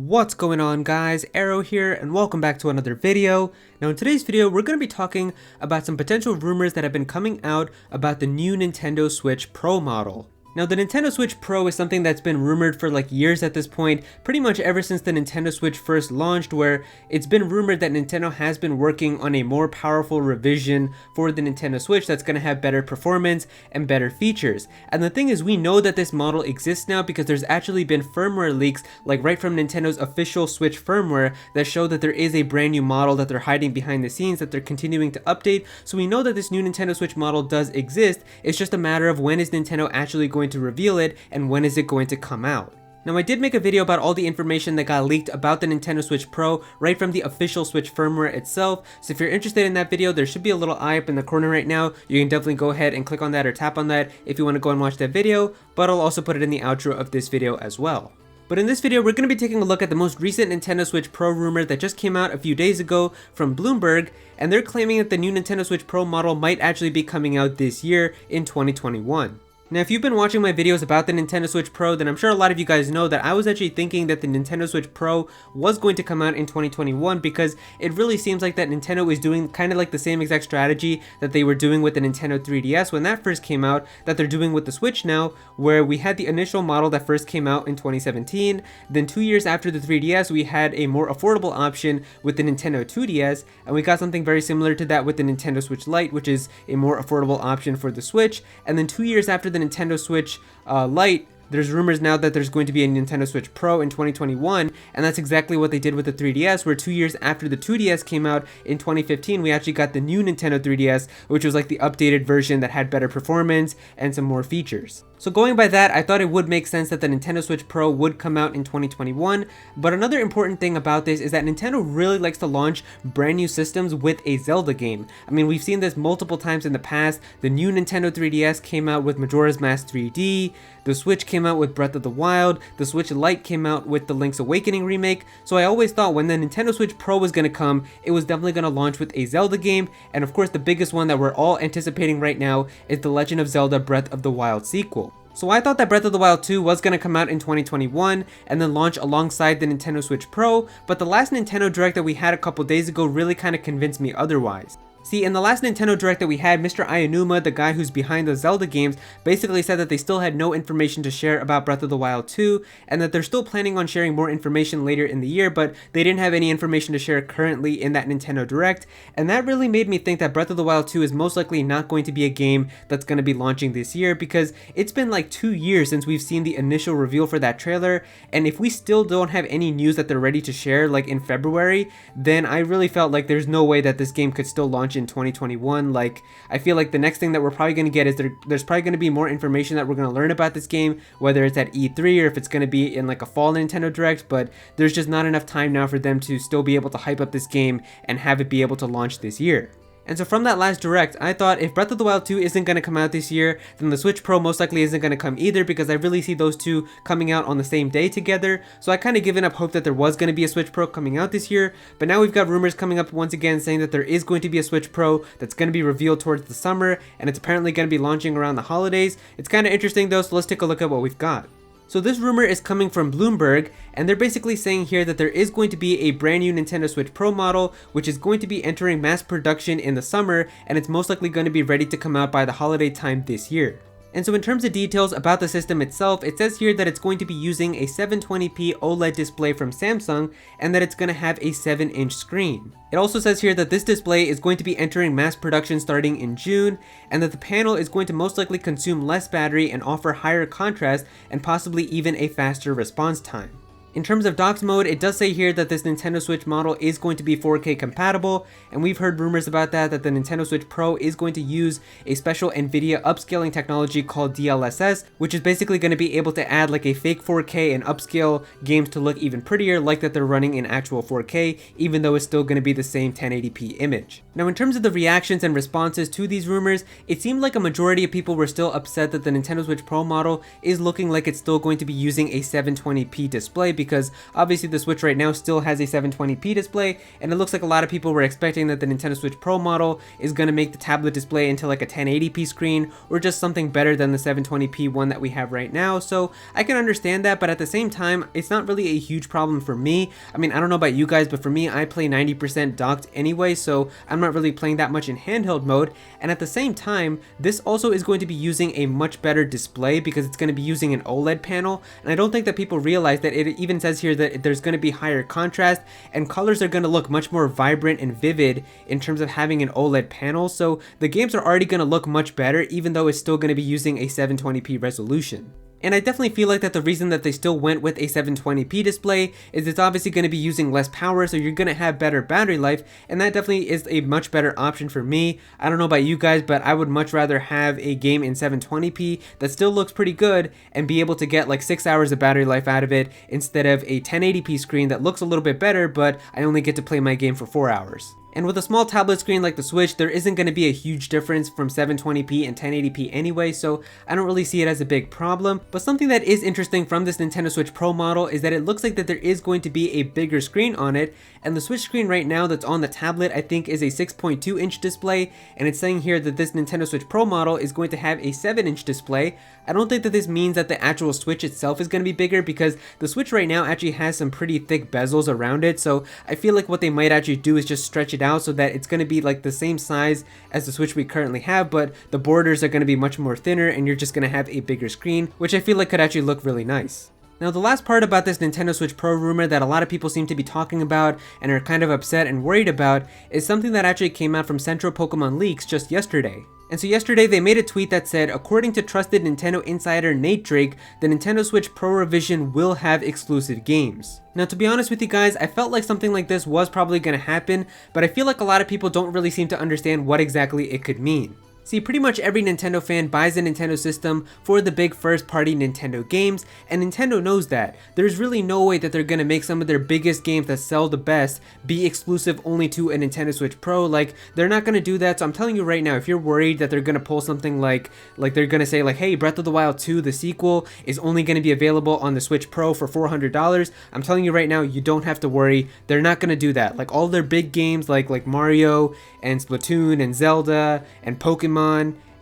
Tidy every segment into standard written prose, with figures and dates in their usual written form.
What's going on, guys? Aero here, and welcome back to another video. Now in today's video, we're going to be talking about some potential rumors that have been coming out about the new Nintendo Switch Pro model. Now the Nintendo Switch Pro is something that's been rumored for like years at this point, pretty much ever since the Nintendo Switch first launched, where it's been rumored that Nintendo has been working on a more powerful revision for the Nintendo Switch that's going to have better performance and better features. And the thing is, we know that this model exists now because there's actually been firmware leaks, like right from Nintendo's official Switch firmware, that show that there is a brand new model that they're hiding behind the scenes that they're continuing to update. So we know that this new Nintendo Switch model does exist. It's just a matter of when is Nintendo actually going to reveal it and when is it going to come out. Now I did make a video about all the information that got leaked about the Nintendo Switch Pro right from the official Switch firmware itself, so if you're interested in that video, there should be a little eye up in the corner right now. You can definitely go ahead and click on that or tap on that if you want to go and watch that video, but I'll also put it in the outro of this video as well. But in this video, we're going to be taking a look at the most recent Nintendo Switch Pro rumor that just came out a few days ago from Bloomberg, and they're claiming that the new Nintendo Switch Pro model might actually be coming out this year in 2021. Now, if you've been watching my videos about the Nintendo Switch Pro, then I'm sure a lot of you guys know that I was actually thinking that the Nintendo Switch Pro was going to come out in 2021 because it really seems like that Nintendo is doing kind of like the same exact strategy that they were doing with the Nintendo 3DS when that first came out, that they're doing with the Switch now, where we had the initial model that first came out in 2017, then 2 years after the 3DS we had a more affordable option with the Nintendo 2DS, and we got something very similar to that with the Nintendo Switch Lite, which is a more affordable option for the Switch, and then 2 years after the Nintendo Switch Lite, there's rumors now that there's going to be a Nintendo Switch Pro in 2021, and that's exactly what they did with the 3DS, where 2 years after the 2DS came out in 2015, we actually got the new Nintendo 3DS, which was like the updated version that had better performance and some more features. So going by that, I thought it would make sense that the Nintendo Switch Pro would come out in 2021, but another important thing about this is that Nintendo really likes to launch brand new systems with a Zelda game. I mean, we've seen this multiple times in the past. The new Nintendo 3DS came out with Majora's Mask 3D, the Switch came out with Breath of the Wild, the Switch Lite came out with the Link's Awakening remake, so I always thought when the Nintendo Switch Pro was going to come, it was definitely going to launch with a Zelda game, and of course the biggest one that we're all anticipating right now is The Legend of Zelda Breath of the Wild sequel. So I thought that Breath of the Wild 2 was going to come out in 2021 and then launch alongside the Nintendo Switch Pro, but the last Nintendo Direct that we had a couple days ago really kind of convinced me otherwise. See, in the last Nintendo Direct that we had, Mr. Aonuma, the guy who's behind the Zelda games, basically said that they still had no information to share about Breath of the Wild 2, and that they're still planning on sharing more information later in the year, but they didn't have any information to share currently in that Nintendo Direct, and that really made me think that Breath of the Wild 2 is most likely not going to be a game that's going to be launching this year, because it's been like 2 years since we've seen the initial reveal for that trailer, and if we still don't have any news that they're ready to share, like in February, then I really felt like there's no way that this game could still launch in 2021. Like, I feel like the next thing that we're probably going to get is there's probably going to be more information that we're going to learn about this game, whether it's at E3 or if it's going to be in like a fall Nintendo Direct, but there's just not enough time now for them to still be able to hype up this game and have it be able to launch this year. And so from that last Direct, I thought if Breath of the Wild 2 isn't going to come out this year, then the Switch Pro most likely isn't going to come either, because I really see those two coming out on the same day together. So I kind of given up hope that there was going to be a Switch Pro coming out this year, but now we've got rumors coming up once again saying that there is going to be a Switch Pro that's going to be revealed towards the summer, and it's apparently going to be launching around the holidays. It's kind of interesting though, so let's take a look at what we've got. So this rumor is coming from Bloomberg, and they're basically saying here that there is going to be a brand new Nintendo Switch Pro model, which is going to be entering mass production in the summer, and it's most likely going to be ready to come out by the holiday time this year. And so in terms of details about the system itself, it says here that it's going to be using a 720p OLED display from Samsung, and that it's going to have a 7-inch screen. It also says here that this display is going to be entering mass production starting in June, and that the panel is going to most likely consume less battery and offer higher contrast and possibly even a faster response time. In terms of docked mode, it does say here that this Nintendo Switch model is going to be 4K compatible, and we've heard rumors about that the Nintendo Switch Pro is going to use a special NVIDIA upscaling technology called DLSS, which is basically going to be able to add like a fake 4K and upscale games to look even prettier, like that they're running in actual 4K, even though it's still going to be the same 1080p image. Now in terms of the reactions and responses to these rumors, it seemed like a majority of people were still upset that the Nintendo Switch Pro model is looking like it's still going to be using a 720p display, because obviously the Switch right now still has a 720p display, and it looks like a lot of people were expecting that the Nintendo Switch Pro model is going to make the tablet display into like a 1080p screen or just something better than the 720p one that we have right now. So I can understand that, but at the same time, it's not really a huge problem for me. I mean, I don't know about you guys, but for me, I play 90% docked anyway, so I'm not really playing that much in handheld mode. And at the same time, this also is going to be using a much better display because it's going to be using an OLED panel. And I don't think that people realize that it even says here that there's going to be higher contrast and colors are going to look much more vibrant and vivid in terms of having an OLED panel. So the games are already going to look much better, even though it's still going to be using a 720p resolution. And I definitely feel like that the reason that they still went with a 720p display is it's obviously going to be using less power, so you're going to have better battery life, and that definitely is a much better option for me. I don't know about you guys, but I would much rather have a game in 720p that still looks pretty good and be able to get like 6 hours of battery life out of it instead of a 1080p screen that looks a little bit better, but I only get to play my game for 4 hours. And with a small tablet screen like the Switch, there isn't going to be a huge difference from 720p and 1080p anyway, so I don't really see it as a big problem. But something that is interesting from this Nintendo Switch Pro model is that it looks like that there is going to be a bigger screen on it, and the Switch screen right now that's on the tablet I think is a 6.2-inch display, and it's saying here that this Nintendo Switch Pro model is going to have a 7-inch display. I don't think that this means that the actual Switch itself is going to be bigger because the Switch right now actually has some pretty thick bezels around it, so I feel like what they might actually do is just stretch it out so that it's going to be like the same size as the Switch we currently have, but the borders are going to be much more thinner and you're just going to have a bigger screen, which I feel like could actually look really nice. Now, the last part about this Nintendo Switch Pro rumor that a lot of people seem to be talking about and are kind of upset and worried about is something that actually came out from Central Pokemon Leaks just yesterday. And so yesterday they made a tweet that said, according to trusted Nintendo insider Nate Drake, the Nintendo Switch Pro revision will have exclusive games. Now, to be honest with you guys, I felt like something like this was probably going to happen, but I feel like a lot of people don't really seem to understand what exactly it could mean. See, pretty much every Nintendo fan buys a Nintendo system for the big first-party Nintendo games, and Nintendo knows that. There's really no way that they're gonna make some of their biggest games that sell the best be exclusive only to a Nintendo Switch Pro. Like, they're not gonna do that, so I'm telling you right now, if you're worried that they're gonna pull something like they're gonna say like, hey, Breath of the Wild 2, the sequel, is only gonna be available on the Switch Pro for $400, I'm telling you right now, you don't have to worry. They're not gonna do that. Like, all their big games like Mario and Splatoon and Zelda and Pokemon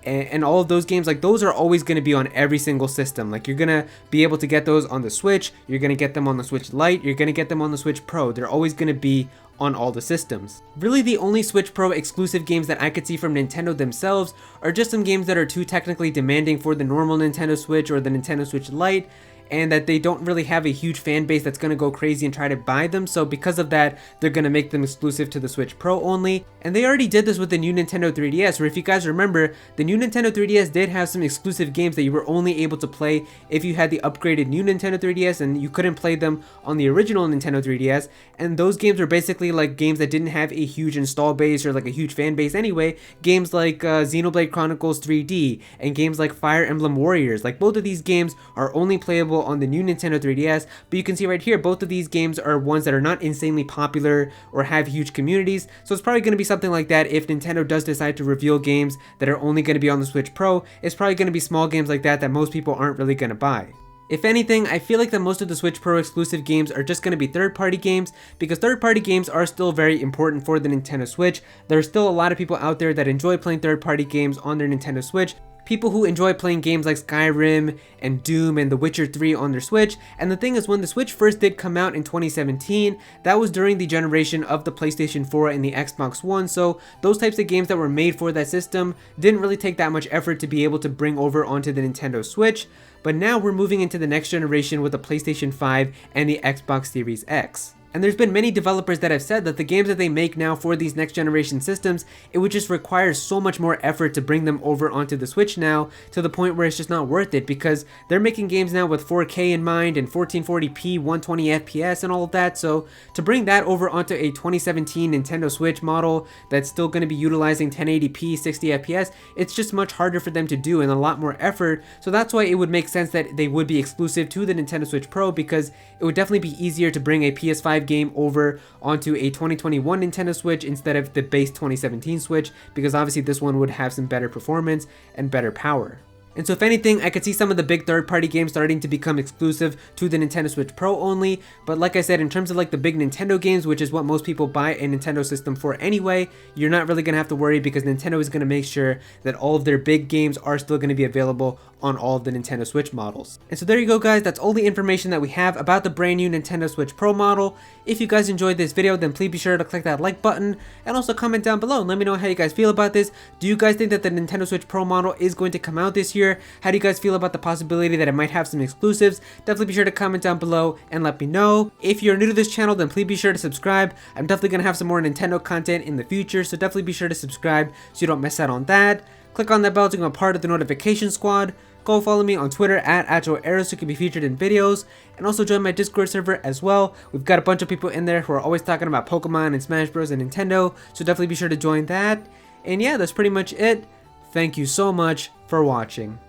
and all of those games, like those are always going to be on every single system. Like, you're going to be able to get those on the Switch, you're going to get them on the Switch Lite, you're going to get them on the Switch Pro. They're always going to be on all the systems. Really, the only Switch Pro exclusive games that I could see from Nintendo themselves are just some games that are too technically demanding for the normal Nintendo Switch or the Nintendo Switch Lite, and that they don't really have a huge fan base that's going to go crazy and try to buy them, so because of that, they're going to make them exclusive to the Switch Pro only. And they already did this with the new Nintendo 3DS, where if you guys remember, the new Nintendo 3DS did have some exclusive games that you were only able to play if you had the upgraded new Nintendo 3DS, and you couldn't play them on the original Nintendo 3DS, and those games were basically like games that didn't have a huge install base or like a huge fan base anyway. Games like Xenoblade Chronicles 3D and games like Fire Emblem Warriors, like both of these games are only playable on the new Nintendo 3DS, but you can see right here, both of these games are ones that are not insanely popular or have huge communities, so it's probably going to be something like that. If Nintendo does decide to reveal games that are only going to be on the Switch Pro, it's probably going to be small games like that most people aren't really going to buy. If anything, I feel like that most of the Switch Pro exclusive games are just going to be third-party games, because third-party games are still very important for the Nintendo Switch. There are still a lot of people out there that enjoy playing third-party games on their Nintendo Switch. People who enjoy playing games like Skyrim and Doom and The Witcher 3 on their Switch. And the thing is, when the Switch first did come out in 2017, that was during the generation of the PlayStation 4 and the Xbox One, so those types of games that were made for that system didn't really take that much effort to be able to bring over onto the Nintendo Switch. But now we're moving into the next generation with the PlayStation 5 and the Xbox Series X. And there's been many developers that have said that the games that they make now for these next generation systems, it would just require so much more effort to bring them over onto the Switch now, to the point where it's just not worth it, because they're making games now with 4K in mind and 1440p, 120 FPS and all of that. So to bring that over onto a 2017 Nintendo Switch model that's still going to be utilizing 1080p, 60 FPS, it's just much harder for them to do and a lot more effort. So that's why it would make sense that they would be exclusive to the Nintendo Switch Pro, because it would definitely be easier to bring a PS5 game over onto a 2021 Nintendo Switch instead of the base 2017 Switch, because obviously this one would have some better performance and better power. And so if anything, I could see some of the big third-party games starting to become exclusive to the Nintendo Switch Pro only. But like I said, in terms of like the big Nintendo games, which is what most people buy a Nintendo system for anyway, you're not really gonna have to worry because Nintendo is gonna make sure that all of their big games are still gonna be available on all of the Nintendo Switch models. And so there you go, guys. That's all the information that we have about the brand new Nintendo Switch Pro model. If you guys enjoyed this video, then please be sure to click that like button and also comment down below and let me know how you guys feel about this. Do you guys think that the Nintendo Switch Pro model is going to come out this year? How do you guys feel about the possibility that it might have some exclusives? Definitely be sure to comment down below and let me know. If you're new to this channel, then please be sure to subscribe. I'm definitely going to have some more Nintendo content in the future, so definitely be sure to subscribe so you don't miss out on that. Click on that bell to become a part of the notification squad. Go follow me on Twitter at Aero so you can be featured in videos, and also join my Discord server as well. We've got a bunch of people in there who are always talking about Pokemon and Smash Bros and Nintendo, so definitely be sure to join that. And yeah, that's pretty much it. Thank you so much for watching.